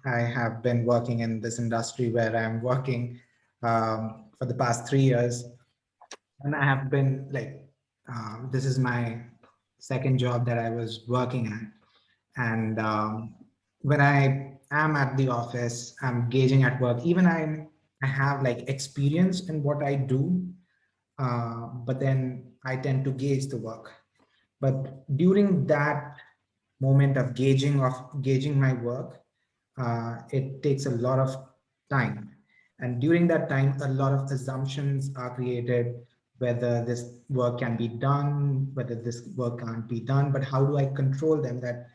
[SPEAKER 7] I have been working in this industry where I'm working for the past 3 years. And I have been this is my second job that I was working at. And when I am at the office, I'm gauging at work. Even I have experience in what I do, but then I tend to gauge the work. But during that moment of gauging my work, it takes a lot of time. And during that time, a lot of assumptions are created, whether this work can be done, whether this work can't be done, but how do I control them, that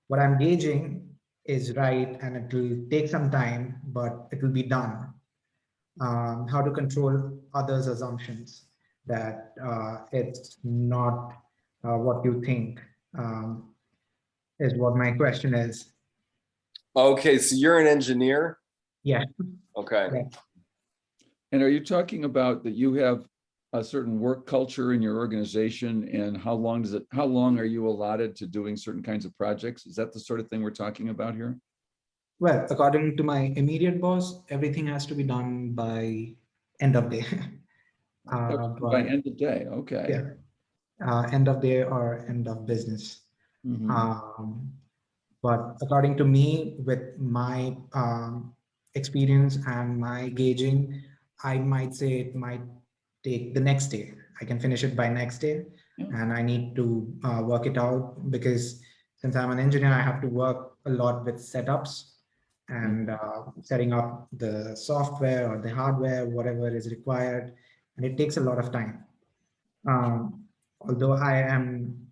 [SPEAKER 7] what I'm gauging is right and it will take some time, but it will be done. How to control others' assumptions, that it's not what you think, is what my question is.
[SPEAKER 1] Okay, so you're an engineer?
[SPEAKER 7] Yeah.
[SPEAKER 1] Okay.
[SPEAKER 7] Yeah.
[SPEAKER 2] And are you talking about that you have a certain work culture in your organization, and how long are you allotted to doing certain kinds of projects? Is that the sort of thing we're talking about here?
[SPEAKER 7] Well, according to my immediate boss, everything has to be done by end of day.
[SPEAKER 2] By end of day, okay.
[SPEAKER 7] Yeah. End of day or end of business. But according to me, with my experience and my gauging, I might say it might take the next day. I can finish it by next day.
[SPEAKER 2] Yeah.
[SPEAKER 7] And I need to work it out, because since I'm an engineer, I have to work a lot with setups and setting up the software or the hardware, whatever is required. And it takes a lot of time. Although I am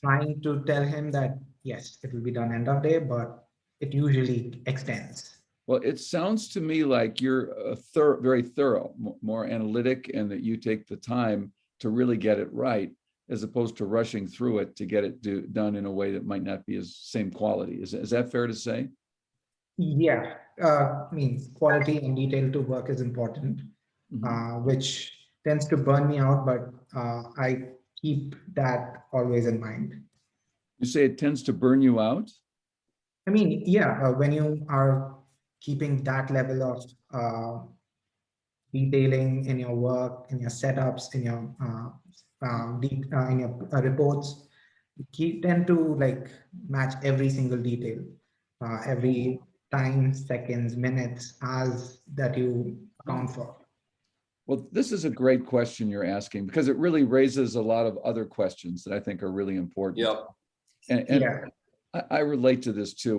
[SPEAKER 7] trying to tell him that, yes, it will be done end of day, but it usually extends.
[SPEAKER 2] Well, it sounds to me like you're very thorough, more analytic, and that you take the time to really get it right, as opposed to rushing through it to get it done in a way that might not be as same quality. Is that fair to say?
[SPEAKER 7] Yeah, quality and detail to work is important, which tends to burn me out, but I keep that always in mind.
[SPEAKER 2] You say it tends to burn you out?
[SPEAKER 7] Yeah, when you are keeping that level of detailing in your work, in your setups, in your reports, you tend to match every single detail, every time, seconds, minutes, hours that you account for.
[SPEAKER 2] Well, this is a great question you're asking, because it really raises a lot of other questions that I think are really important.
[SPEAKER 1] Yep.
[SPEAKER 2] And
[SPEAKER 7] Yeah.
[SPEAKER 2] I relate to this too.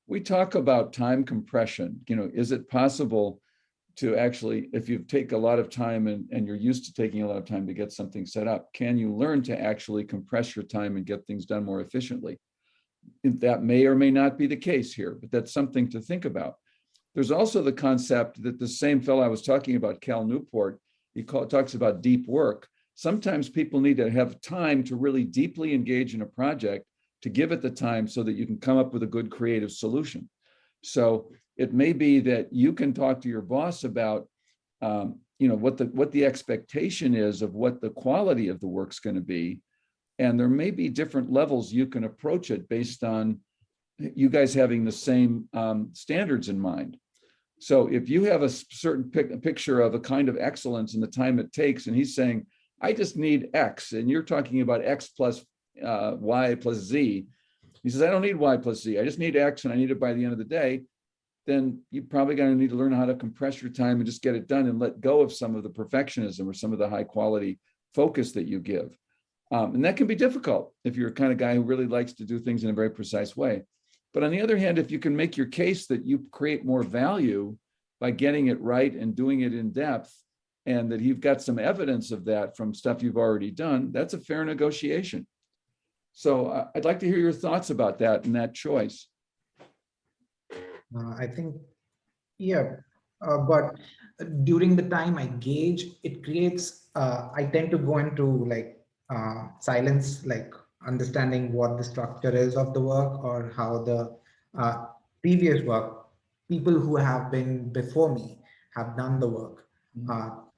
[SPEAKER 2] We talk about time compression. Is it possible to actually, if you take a lot of time and you're used to taking a lot of time to get something set up, can you learn to actually compress your time and get things done more efficiently? That may or may not be the case here, but that's something to think about. There's also the concept that the same fellow I was talking about, Cal Newport, talks about deep work. Sometimes people need to have time to really deeply engage in a project, to give it the time so that you can come up with a good creative solution. So it may be that you can talk to your boss about what the expectation is of what the quality of the work's going to be. And there may be different levels you can approach it based on you guys having the same standards in mind. So if you have a certain picture of a kind of excellence and the time it takes, and he's saying, I just need X, and you're talking about X plus Y plus Z. He says, I don't need Y plus Z. I just need X, and I need it by the end of the day. Then you're probably going to need to learn how to compress your time and just get it done and let go of some of the perfectionism or some of the high quality focus that you give. And that can be difficult if you're a kind of guy who really likes to do things in a very precise way. But on the other hand, if you can make your case that you create more value by getting it right and doing it in depth, and that you've got some evidence of that from stuff you've already done, that's a fair negotiation. So I'd like to hear your thoughts about that and that choice.
[SPEAKER 7] I think, yeah, but during the time I gauge, it creates, I tend to go into like silence, like understanding what the structure is of the work or how the previous work, people who have been before me have done the work.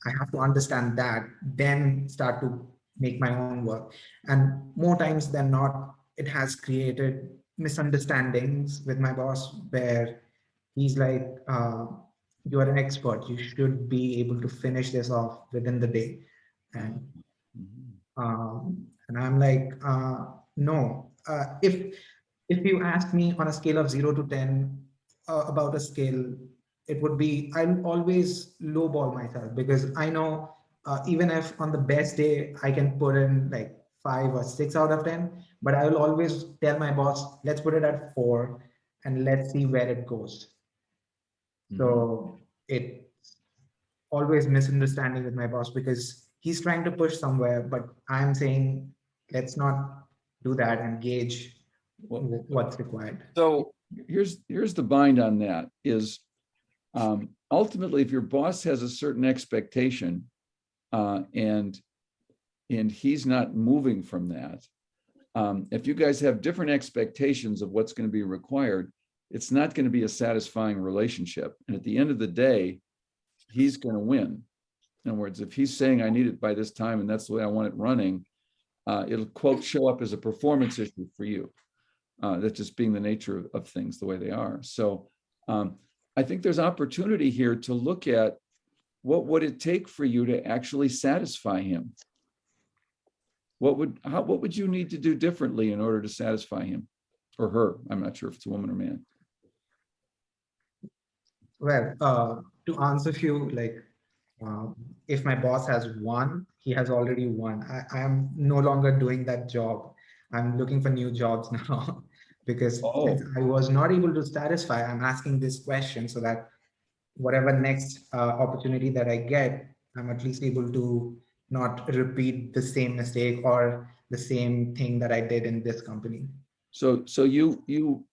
[SPEAKER 7] I have to understand that, then start to make my own work. And more times than not, it has created misunderstandings with my boss where he's like, you are an expert, you should be able to finish this off within the day. And I'm like, no. If you ask me on a scale of 0 to 10 about a scale, it would be, I'll always lowball myself, because I know even if on the best day I can put in like 5 or 6 out of 10, but I will always tell my boss, let's put it at 4 and let's see where it goes. So it's always misunderstanding with my boss, because he's trying to push somewhere, but I'm saying, let's not do that and gauge what's required.
[SPEAKER 1] So
[SPEAKER 2] here's the bind on that is, ultimately, if your boss has a certain expectation and he's not moving from that, if you guys have different expectations of what's going to be required, it's not going to be a satisfying relationship. And at the end of the day, he's going to win. In other words, if he's saying, I need it by this time and that's the way I want it running, it'll, quote, show up as a performance issue for you. That's just being the nature of things the way they are. So I think there's opportunity here to look at what would it take for you to actually satisfy him? What would you need to do differently in order to satisfy him or her? I'm not sure if it's a woman or man.
[SPEAKER 7] Well, to answer you, like, if my boss has won, he has already won. I am no longer doing that job. I'm looking for new jobs now because since I was not able to satisfy, I'm asking this question so that whatever next opportunity that I get, I'm at least able to not repeat the same mistake or the same thing that I did in this company.
[SPEAKER 2] So you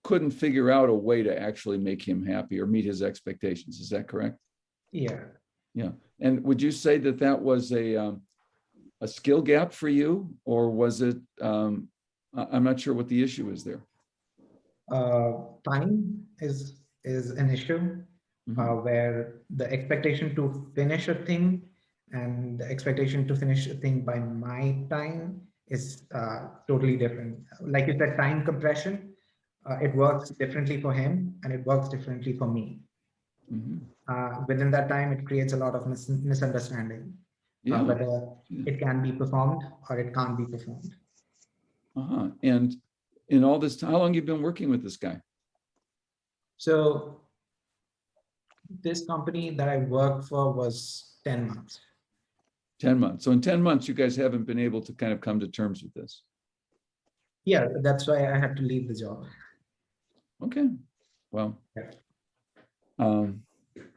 [SPEAKER 2] couldn't figure out a way to actually make him happy or meet his expectations. Is that correct?
[SPEAKER 7] Yeah.
[SPEAKER 2] Yeah. And would you say that that was a skill gap for you, or was it, I'm not sure what the issue is there.
[SPEAKER 7] Time is an issue where the expectation to finish a thing and the expectation to finish a thing by my time is totally different. Like you said, time compression, it works differently for him and it works differently for me. Within that time, it creates a lot of misunderstanding, whether it can be performed or it can't be performed.
[SPEAKER 2] And in all this time, how long have you been working with this guy?
[SPEAKER 7] So this company that I worked for was 10 months.
[SPEAKER 2] 10 months. So in 10 months, you guys haven't been able to kind of come to terms with this.
[SPEAKER 7] Yeah, that's why I had to leave the job.
[SPEAKER 2] Okay. Well,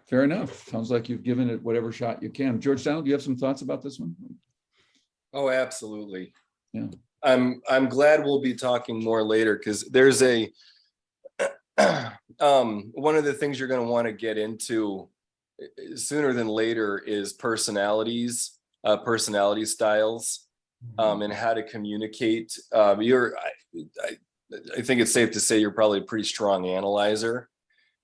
[SPEAKER 2] fair enough. Sounds like you've given it whatever shot you can. George Donald, do you have some thoughts about this one?
[SPEAKER 1] Oh, absolutely.
[SPEAKER 2] Yeah.
[SPEAKER 1] I'm glad we'll be talking more later, because there's a one of the things you're going to want to get into sooner than later is personality styles, and how to communicate. I think it's safe to say you're probably a pretty strong analyzer,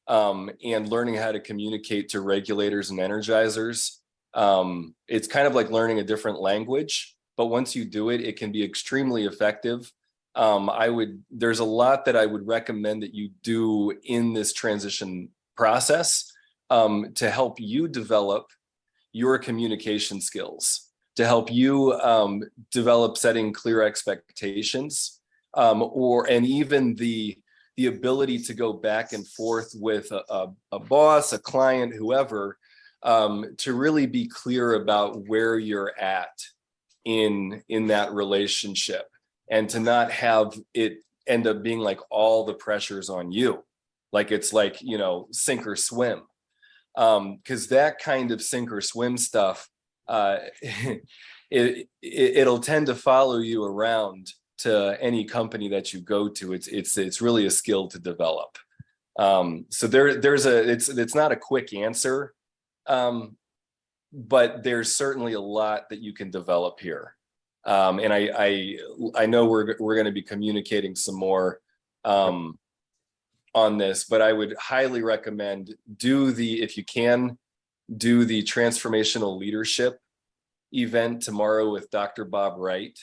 [SPEAKER 1] and learning how to communicate to regulators and energizers. It's kind of like learning a different language, but once you do it, it can be extremely effective. There's a lot that I would recommend that you do in this transition process, to help you develop your communication skills, to help you develop setting clear expectations, and even the ability to go back and forth with a boss, a client, whoever, to really be clear about where you're at in that relationship, and to not have it end up being like all the pressure's on you. Like it's like, sink or swim. Because that kind of sink or swim stuff, it'll tend to follow you around to any company that you go to. It's really a skill to develop. So it's not a quick answer, but there's certainly a lot that you can develop here. And I know we're going to be communicating some more on this, but I would highly recommend if you can, do the transformational leadership event tomorrow with Dr. Bob Wright,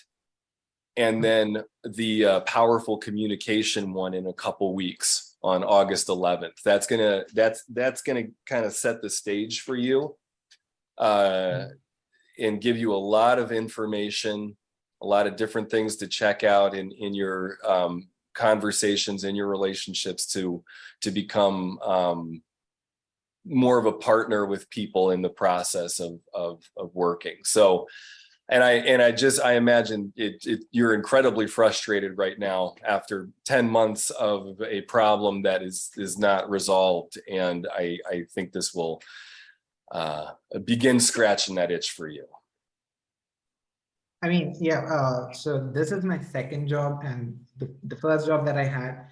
[SPEAKER 1] and then the powerful communication one in a couple weeks on August 11th. That's gonna kind of set the stage for you, and give you a lot of information, a lot of different things to check out in your conversations, in your relationships, to become more of a partner with people in the process of working. So, and I imagine you're incredibly frustrated right now after 10 months of a problem that is not resolved. And I think this will begin scratching that itch for you.
[SPEAKER 7] I mean, yeah, so this is my second job, and the first job that I had,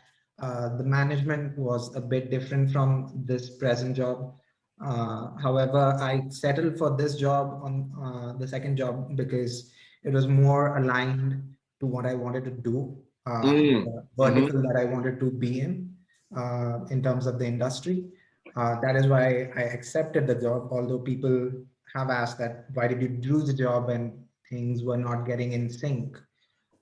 [SPEAKER 7] the management was a bit different from this present job. However, I settled for this job on the second job because it was more aligned to what I wanted to do, the vertical that I wanted to be in terms of the industry. That is why I accepted the job, although people have asked that, why did you do the job and things were not getting in sync?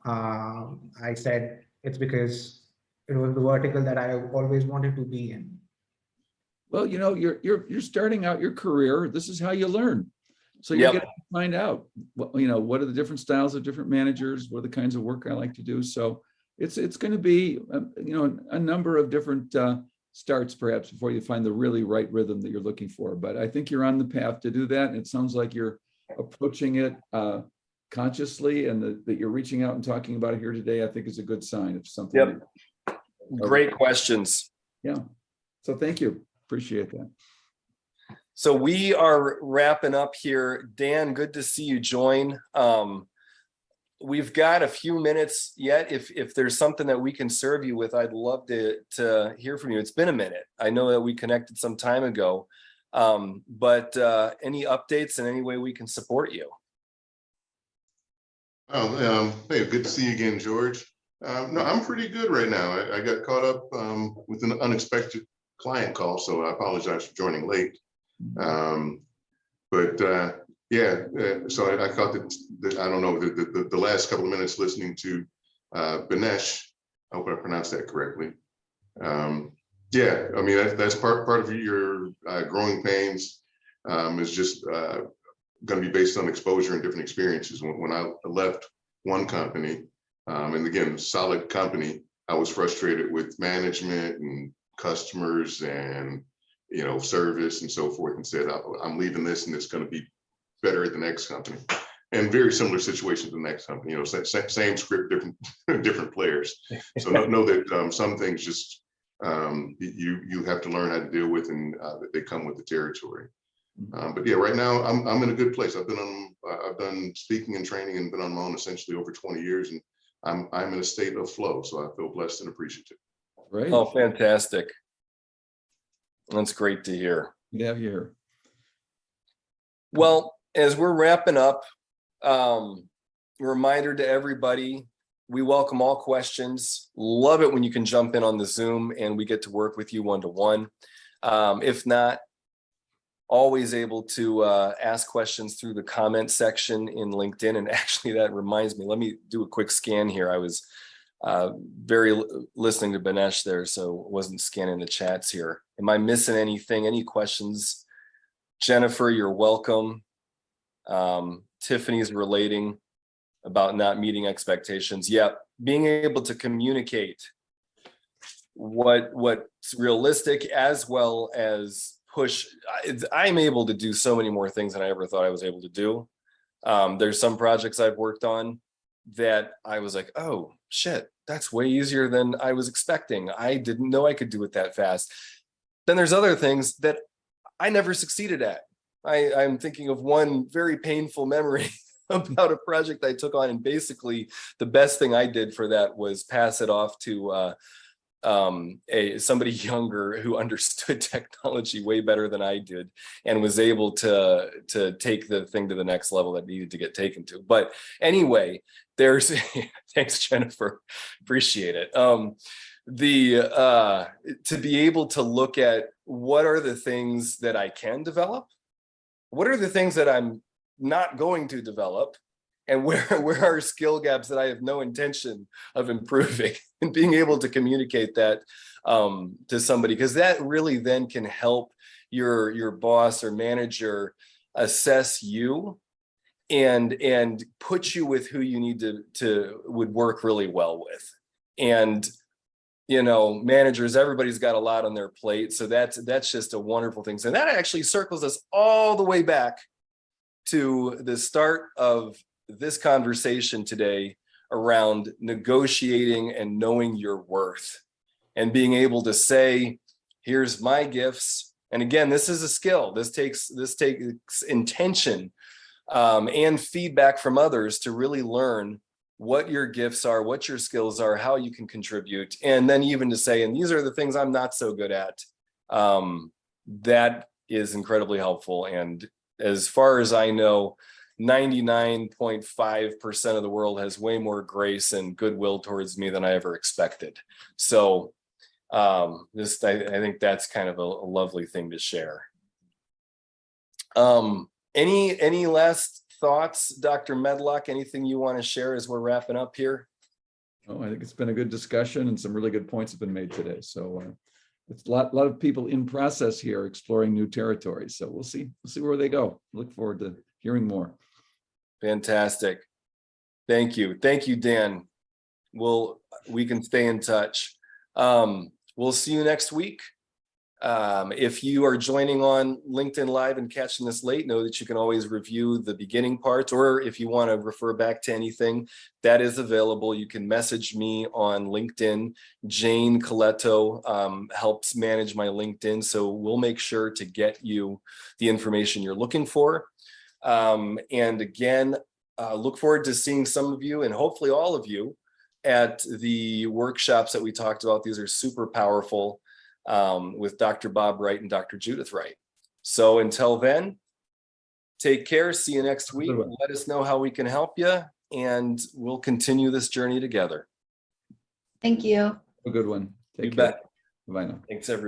[SPEAKER 7] I said it's because it was the vertical that I always wanted to be in.
[SPEAKER 2] Well, you're starting out your career. This is how you learn. So you're going to find out what are the different styles of different managers, what are the kinds of work I like to do. So it's going to be a number of different starts perhaps before you find the really right rhythm that you're looking for. But I think you're on the path to do that. And it sounds like you're approaching it consciously, and that you're reaching out and talking about it here today, I think is a good sign of something.
[SPEAKER 1] Great questions.
[SPEAKER 2] Yeah. So thank you. Appreciate that.
[SPEAKER 1] So we are wrapping up here. Dan, good to see you join. We've got a few minutes yet. If there's something that we can serve you with, I'd love to hear from you. It's been a minute. I know that we connected some time ago, but any updates and any way we can support you?
[SPEAKER 8] Hey, good to see you again, George. No, I'm pretty good right now. I got caught up with an unexpected client call, so I apologize for joining late. So I caught I don't know, the last couple of minutes listening to Banesh. I hope I pronounced that correctly. Yeah, I mean, that's part of your growing pains, is just going to be based on exposure and different experiences. When I left one company, and again, solid company, I was frustrated with management and customers and service and so forth, and said, I'm leaving this, and it's going to be better at the next company. And very similar situation to the next company, same script, different players. So know that some things just you have to learn how to deal with, and they come with the territory. But yeah, right now I'm in a good place. I've done speaking and training and been on my own essentially over 20 years, and I'm in a state of flow. So I feel blessed and appreciative.
[SPEAKER 2] Right.
[SPEAKER 1] Oh, fantastic. That's great to hear.
[SPEAKER 2] Good to have you here.
[SPEAKER 1] Well, as we're wrapping up, reminder to everybody, we welcome all questions. Love it when you can jump in on the Zoom and we get to work with you one-to-one. If not, always able to ask questions through the comment section in LinkedIn. And actually that reminds me, let me do a quick scan here. I was listening to Banesh there, so wasn't scanning the chats here. Am I missing anything? Any questions? Jennifer, you're welcome. Tiffany's relating about not meeting expectations. Yeah, being able to communicate what's realistic as well as push. I'm able to do so many more things than I ever thought I was able to do. There's some projects I've worked on that I was like, oh shit, that's way easier than I was expecting. I didn't know I could do it that fast. Then there's other things that I never succeeded at. I'm thinking of one very painful memory about a project I took on, and basically the best thing I did for that was pass it off to somebody younger who understood technology way better than I did and was able to take the thing to the next level that needed to get taken to. But anyway, there's thanks, Jennifer, appreciate it. To be able to look at what are the things that I can develop, what are the things that I'm not going to develop, and where are skill gaps that I have no intention of improving, and being able to communicate that to somebody, because that really then can help your boss or manager assess you and put you with who you need to would work really well with. And you know, managers, everybody's got a lot on their plate, so that's just a wonderful thing. So that actually circles us all the way back to the start of this conversation today around negotiating and knowing your worth and being able to say, here's my gifts. And again, this is a skill. This takes intention and feedback from others to really learn what your gifts are, what your skills are, how you can contribute. And then even to say, and these are the things I'm not so good at. That is incredibly helpful. And as far as I know, 99.5% of the world has way more grace and goodwill towards me than I ever expected. So I think that's kind of a lovely thing to share. Any last thoughts, Dr. Medlock? Anything you want to share as we're wrapping up here?
[SPEAKER 2] Oh, I think it's been a good discussion and some really good points have been made today. So it's a lot of people in process here exploring new territories. So we'll see where they go. Look forward to hearing more.
[SPEAKER 1] Fantastic. Thank you, Dan. We can stay in touch. We'll see you next week. If you are joining on LinkedIn Live and catching this late, know that you can always review the beginning parts, or if you want to refer back to anything, that is available. You can message me on LinkedIn. Jane Coletto helps manage my LinkedIn, so we'll make sure to get you the information you're looking for. And again, look forward to seeing some of you and hopefully all of you at the workshops that we talked about. These are super powerful. With Dr. Bob Wright and Dr. Judith Wright. So until then, take care. See you next week. Let us know how we can help you, and we'll continue this journey together.
[SPEAKER 4] Thank you.
[SPEAKER 2] A good one. Take
[SPEAKER 1] You
[SPEAKER 2] care.
[SPEAKER 1] bet.
[SPEAKER 2] Bye now.
[SPEAKER 1] Thanks, everyone.